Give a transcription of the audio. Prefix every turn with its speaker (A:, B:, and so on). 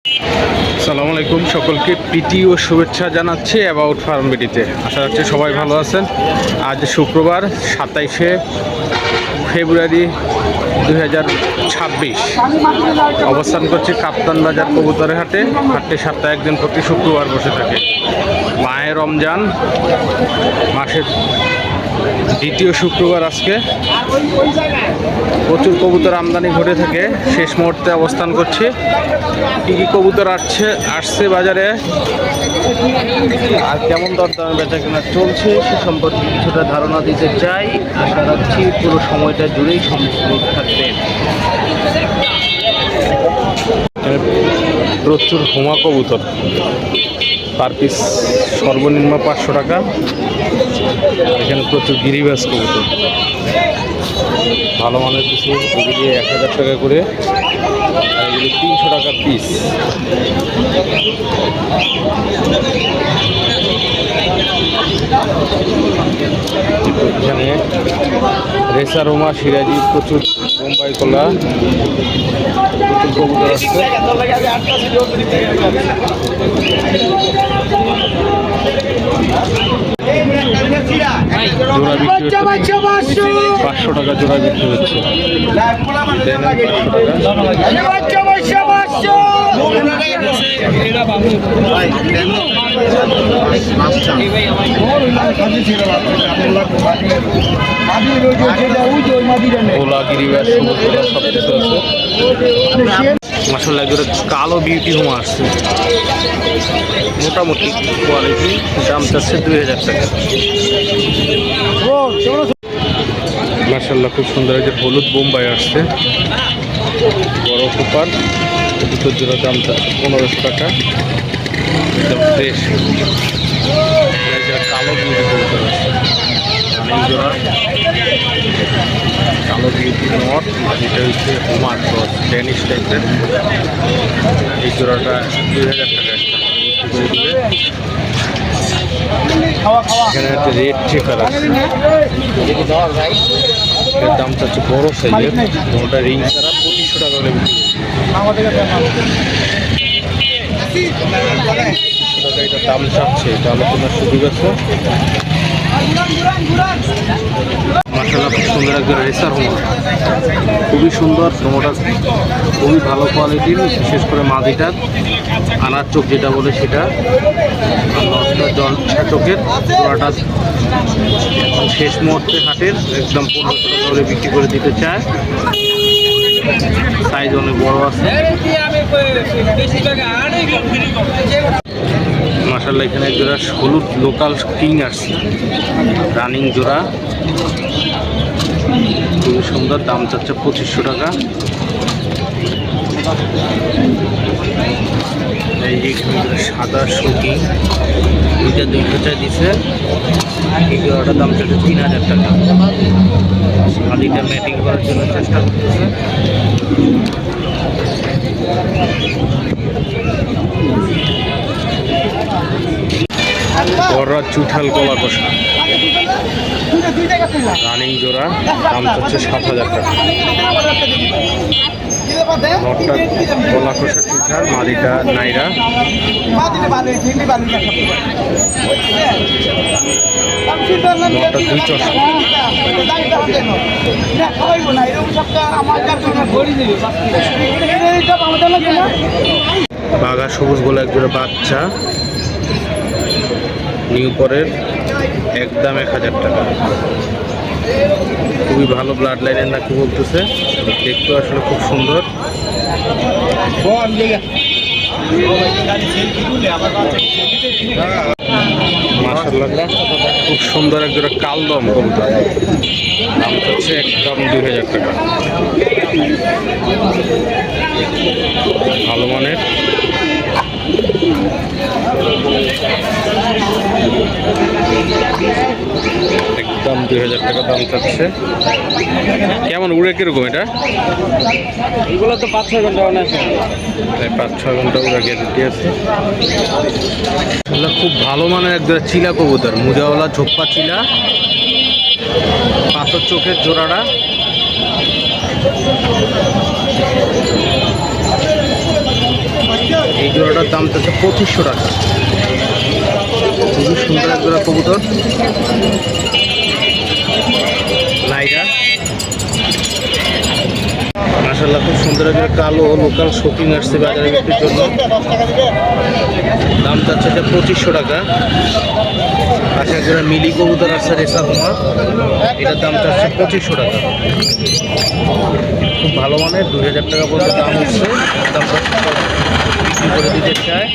A: আসসালামু আলাইকুম, সকলকে প্রীতি ও শুভেচ্ছা জানাচ্ছি অ্যাবাউট ফার্ম বিডিতে। আশা রাখছি সবাই ভালো আছেন। আজ শুক্রবার 27শে ফেব্রুয়ারি 2026 অবস্থান করছি কাপ্তান বাজার কবুতরের হাটে। হাটটি সপ্তাহে একদিন প্রতি শুক্রবার বসে থাকে। মাহে রমজান মাসের দ্বিতীয় শুক্রবার আজকে। প্রচুর কবুতর আমদানি ঘটে থাকে। শেষ মুহূর্তে অবস্থান করছি। কী কী কবুতর আসছে বাজারে আর কেমন দরদামে বেচা কেনা চলছে সে সম্পর্কে কিছুটা ধারণা দিতে চাই। আশা রাখছি পুরো সময়টা জুড়েই সম্পূর্ণ থাকবেন। প্রচুর হোমা কবুতর, পার পিস সর্বনিম্ন 500 টাকা। এখানে প্রচুর গিরিবাজ কবুতর, ভালো মানের কিছু, এগুলি 1000 টাকা করে, আর এগুলি 300 টাকা পিস। এখানে রেসার রোমা, সিরাজি, প্রচুর বোম্বাই কলা, প্রচুর কবুতর আসছে। জোড়া বিক্রি হচ্ছে 500 টাকা, জোড়া বিক্রি হচ্ছে। ওলা, গিরিবাজ, সব কিছু আছে। আসলে একজোড়া কালো বিউটি হোমা আসছে, মোটামুটি কোয়ালিটি। দাম চাচ্ছে 2000 টাকা। মাশাআল্লাহ, খুব সুন্দর। যে হলুদ বোম্বাই আসছে, বড় কুপার, দুটোর জোড়া দাম চাচ্ছে 1500 টাকা। একদম ফ্রেশ। কালো বিউটি কবুতর আসছে, অনেক জোড়া কালো বিউটি নট। এটা হচ্ছে হোমার ক্রস, ড্যানিশ টাইপের। এই জোড়াটা 2000 টাকা করে দিবে। এখানে একটা রেড চেকার আছে, এর দাম চাচ্ছে বড় সাইজের। ওটা রিং ছাড়া 2500 টাকা করে বিক্রি। এটা দাম চাচ্ছে, এটা আলোচনার সুযোগ আছে। মাশাআল্লাহ, খুব সুন্দর একজন রেসার হোমা, খুবই সুন্দর। হোমাটা খুবই ভালো কোয়ালিটির, বিশেষ করে মাদিটা আনার চোখ যেটা বলে সেটা, জল চোখের জোড়াটা শেষ মুহূর্তে হাটের একদম 1500 টাকা করে বিক্রি করে দিতে চায়। সাইজ অনেক বড় আছে। মাশাআল্লাহ, এখানে এক জোড়া হলুদ লোকাল কিং আসছে, রানিং জোড়া, খুবই সুন্দর। দাম চাচ্ছে 2500 টাকা। এই যে সাদা শোকিং, দুইটা 200 দিছে। এই জোড়াটার দাম চাচ্ছে 3000 টাকা। মাটিটা ম্যাটিং করার জন্য চেষ্টা করতেছে। বড়রা চুঠাল কলা কষা, রানিং জোড়া, দাম চাচ্ছে 7000 টাকা। নটটা কলা কষা চুঠাল, মাদিটা নাইরা। নটটা 2 চশমা। বাঘা সবুজ বলে একজোড়া বাচ্চা, নিউ পরের, একদম 1000 টাকা। খুবই ভালো ব্লাড লাইনের নাকি বলতেছে, দেখতে আসলে খুব সুন্দর। মাশাআল্লাহ, খুব সুন্দর একজোড়া কালদম কবুতর, দাম হচ্ছে একদম 2000 টাকা। ভালো মানের। একদম 2000 টাকা দাম চাচ্ছে। কেমন উড়ে কিরকম এটা?
B: এগুলো তো 5-6 ঘন্টা অনায়াসে,
A: 5-6 ঘন্টা উড়া গ্যারেন্টি আছে। খুব ভালো মানের একদম চিলা কবুতর, মুজাওয়ালা ঝোপ্পা চিলা, পাথর চোখের জোড়াটা। জোড়ার দাম চাচ্ছে 2500 টাকা। খুবই সুন্দর এক জোড়া কবুতর নাইরা, মাশাআল্লাহ খুব সুন্দর একটা কালো লোকাল শৌকিং আসছে বাজারে বিক্রির জন্য। দাম চাচ্ছে যে 2500 টাকা। পাশে এক জোড়া মিলি কবুতর আসছে রেসা হোমা, এটার দাম চাচ্ছে 2500 টাকা। খুব ভালো মানের, 2000 টাকা পর্যন্ত দাম হচ্ছে। দাম বিক্রি করে দিতে চায়।